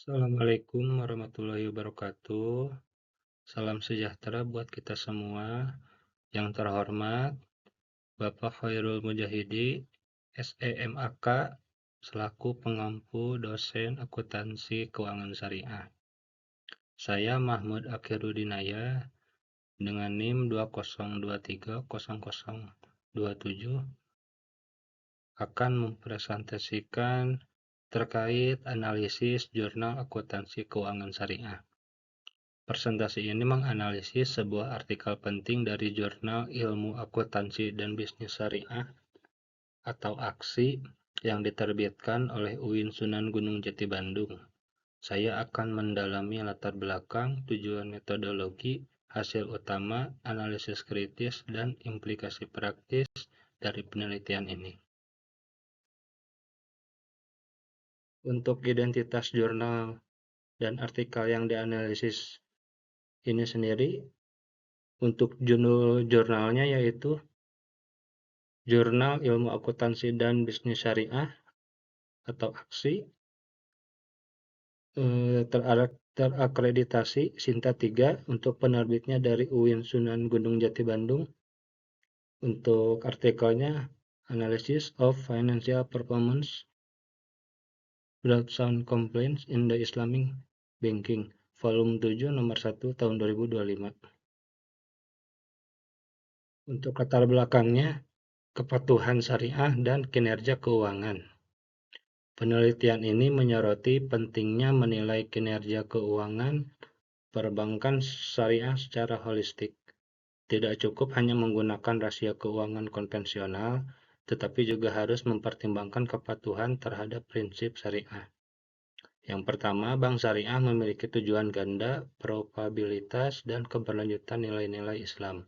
Assalamualaikum warahmatullahi wabarakatuh. Salam sejahtera buat kita semua. Yang terhormat, Bapak Khairul Mujahidi, SEMAK, selaku pengampu dosen akuntansi keuangan syariah. Saya Mahmud Akhiruddinaya dengan NIM 20230027 akan mempresentasikan terkait analisis jurnal akuntansi keuangan syariah. Presentasi ini menganalisis sebuah artikel penting dari Jurnal Ilmu Akuntansi dan Bisnis Syariah atau AKSI yang diterbitkan oleh UIN Sunan Gunung Jati Bandung. Saya akan mendalami latar belakang, tujuan metodologi, hasil utama, analisis kritis, dan implikasi praktis dari penelitian ini. Untuk identitas jurnal dan artikel yang dianalisis ini sendiri, untuk jurnalnya yaitu Jurnal Ilmu Akuntansi dan Bisnis Syariah atau AKSI, terakreditasi Sinta 3 untuk penerbitnya dari UIN Sunan Gunung Jati Bandung. Untuk artikelnya Analysis of Financial Performance Without Sound Complaints in the Islamic Banking, volume 7 nomor 1 tahun 2025. Untuk latar belakangnya, kepatuhan syariah dan kinerja keuangan. Penelitian ini menyoroti pentingnya menilai kinerja keuangan perbankan syariah secara holistik. Tidak cukup hanya menggunakan rasio keuangan konvensional, tetapi juga harus mempertimbangkan kepatuhan terhadap prinsip syariah. Yang pertama, bank syariah memiliki tujuan ganda, probabilitas, dan keberlanjutan nilai-nilai Islam.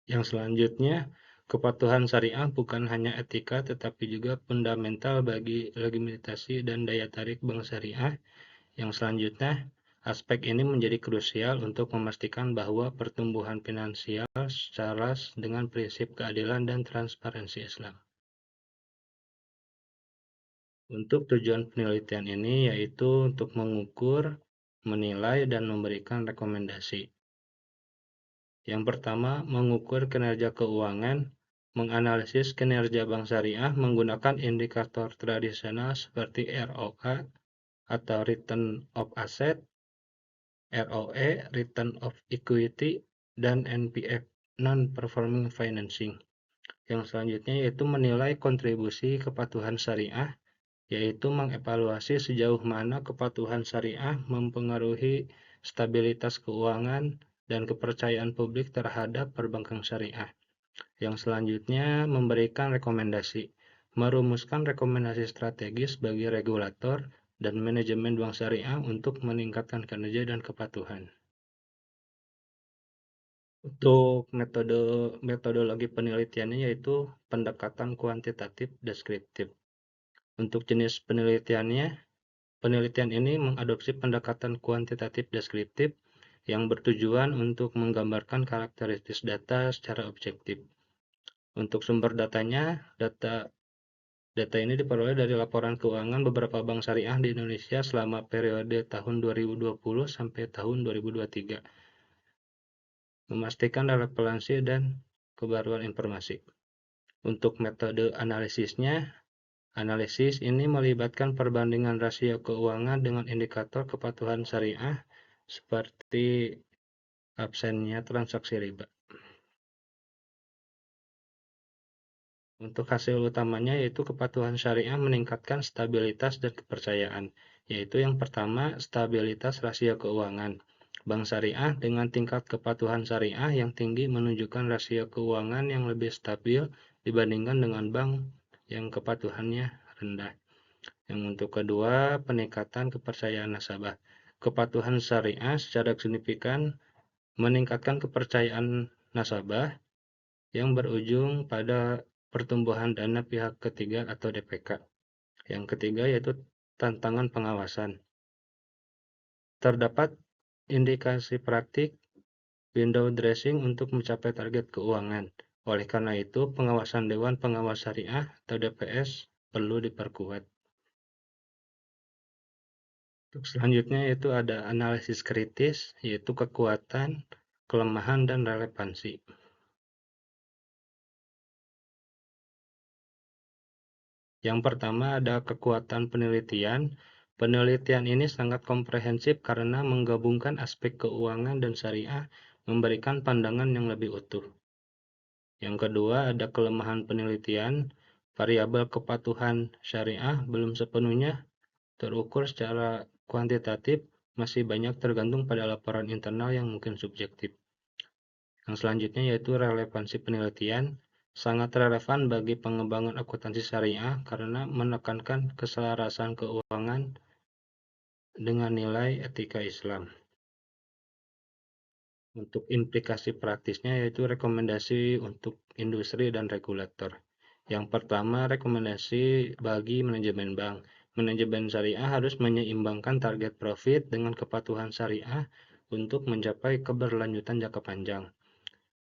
Yang selanjutnya, kepatuhan syariah bukan hanya etika tetapi juga fundamental bagi legitimasi dan daya tarik bank syariah. Yang selanjutnya, aspek ini menjadi krusial untuk memastikan bahwa pertumbuhan finansial selaras dengan prinsip keadilan dan transparansi Islam. Untuk tujuan penelitian ini yaitu untuk mengukur, menilai, dan memberikan rekomendasi. Yang pertama, mengukur kinerja keuangan, menganalisis kinerja bank syariah menggunakan indikator tradisional seperti ROA atau Return of Asset, ROE, Return of Equity, dan NPF, Non-Performing Financing. Yang selanjutnya yaitu menilai kontribusi kepatuhan syariah, yaitu mengevaluasi sejauh mana kepatuhan syariah mempengaruhi stabilitas keuangan dan kepercayaan publik terhadap perbankan syariah. Yang selanjutnya memberikan rekomendasi, merumuskan rekomendasi strategis bagi regulator dan manajemen bank syariah untuk meningkatkan kinerja dan kepatuhan. Untuk metodologi penelitiannya yaitu pendekatan kuantitatif deskriptif. Untuk jenis penelitiannya, penelitian ini mengadopsi pendekatan kuantitatif deskriptif yang bertujuan untuk menggambarkan karakteristik data secara objektif. Untuk sumber datanya, data ini diperoleh dari laporan keuangan beberapa bank syariah di Indonesia selama periode tahun 2020 sampai tahun 2023. Memastikan relevansi dan kebaruan informasi. Untuk metode analisisnya, analisis ini melibatkan perbandingan rasio keuangan dengan indikator kepatuhan syariah seperti absennya transaksi riba. Untuk hasil utamanya yaitu kepatuhan syariah meningkatkan stabilitas dan kepercayaan, yaitu yang pertama stabilitas rasio keuangan. Bank syariah dengan tingkat kepatuhan syariah yang tinggi menunjukkan rasio keuangan yang lebih stabil dibandingkan dengan bank yang kepatuhannya rendah. Yang untuk kedua, peningkatan kepercayaan nasabah. Kepatuhan syariah secara signifikan meningkatkan kepercayaan nasabah yang berujung pada pertumbuhan dana pihak ketiga atau DPK. Yang ketiga yaitu tantangan pengawasan. Terdapat indikasi praktik window dressing untuk mencapai target keuangan. Oleh karena itu, pengawasan Dewan Pengawas Syariah atau DPS perlu diperkuat. Untuk selanjutnya yaitu ada analisis kritis, yaitu kekuatan, kelemahan, dan relevansi. Yang pertama ada kekuatan penelitian. Penelitian ini sangat komprehensif karena menggabungkan aspek keuangan dan syariah, memberikan pandangan yang lebih utuh. Yang kedua ada kelemahan penelitian. Variabel kepatuhan syariah belum sepenuhnya terukur secara kuantitatif, masih banyak tergantung pada laporan internal yang mungkin subjektif. Yang selanjutnya yaitu relevansi penelitian, sangat relevan bagi pengembangan akuntansi syariah karena menekankan keselarasan keuangan dengan nilai etika Islam. Untuk implikasi praktisnya yaitu rekomendasi untuk industri dan regulator. Yang pertama, rekomendasi bagi manajemen bank. Manajemen syariah harus menyeimbangkan target profit dengan kepatuhan syariah untuk mencapai keberlanjutan jangka panjang.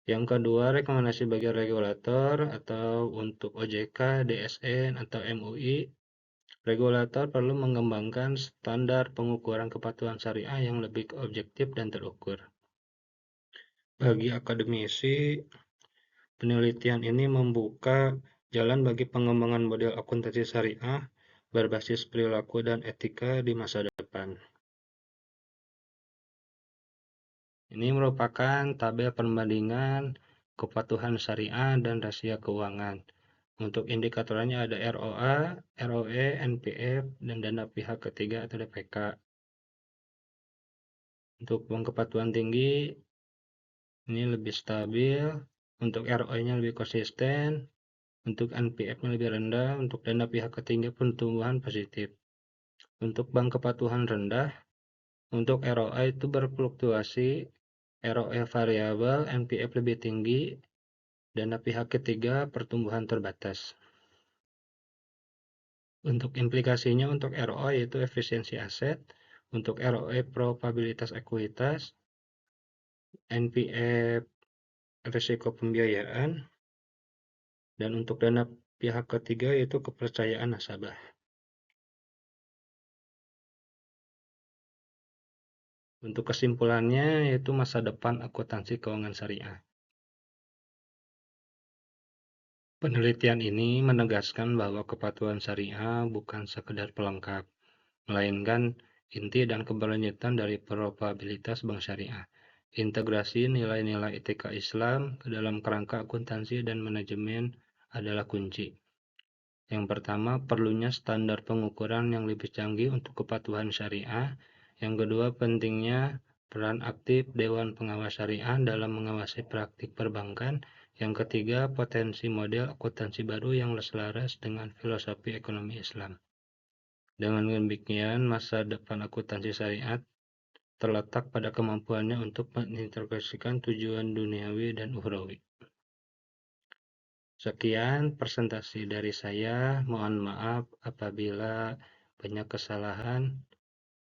Yang kedua, rekomendasi bagi regulator atau untuk OJK, DSN, atau MUI. Regulator perlu mengembangkan standar pengukuran kepatuhan syariah yang lebih objektif dan terukur. Bagi akademisi, penelitian ini membuka jalan bagi pengembangan model akuntansi syariah berbasis perilaku dan etika di masa depan. Ini merupakan tabel perbandingan kepatuhan syariah dan rasio keuangan. Untuk indikatornya ada ROA, ROE, NPF, dan dana pihak ketiga atau DPK. Untuk bank kepatuhan tinggi, ini lebih stabil. Untuk ROE-nya lebih konsisten. Untuk NPF-nya lebih rendah. Untuk dana pihak ketiga pertumbuhan positif. Untuk bank kepatuhan rendah, untuk ROA itu berfluktuasi. ROE variabel, NPF lebih tinggi, dana pihak ketiga pertumbuhan terbatas. Untuk implikasinya untuk ROA yaitu efisiensi aset, untuk ROE probabilitas ekuitas, NPF risiko pembiayaan, dan untuk dana pihak ketiga yaitu kepercayaan nasabah. Untuk kesimpulannya yaitu masa depan akuntansi keuangan syariah. Penelitian ini menegaskan bahwa kepatuhan syariah bukan sekedar pelengkap, melainkan inti dan keberlanjutan dari probabilitas bank syariah. Integrasi nilai-nilai etika Islam ke dalam kerangka akuntansi dan manajemen adalah kunci. Yang pertama, perlunya standar pengukuran yang lebih canggih untuk kepatuhan syariah. Yang kedua, pentingnya peran aktif Dewan Pengawas Syariah dalam mengawasi praktik perbankan. Yang ketiga, potensi model akuntansi baru yang selaras dengan filosofi ekonomi Islam. Dengan demikian, masa depan akuntansi syariat terletak pada kemampuannya untuk mengintegrasikan tujuan duniawi dan ukhrawi. Sekian presentasi dari saya. Mohon maaf apabila banyak kesalahan.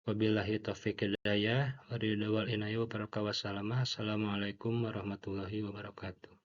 Wabillahi taufiq hidayah. Wassalamualaikum warahmatullahi wabarakatuh.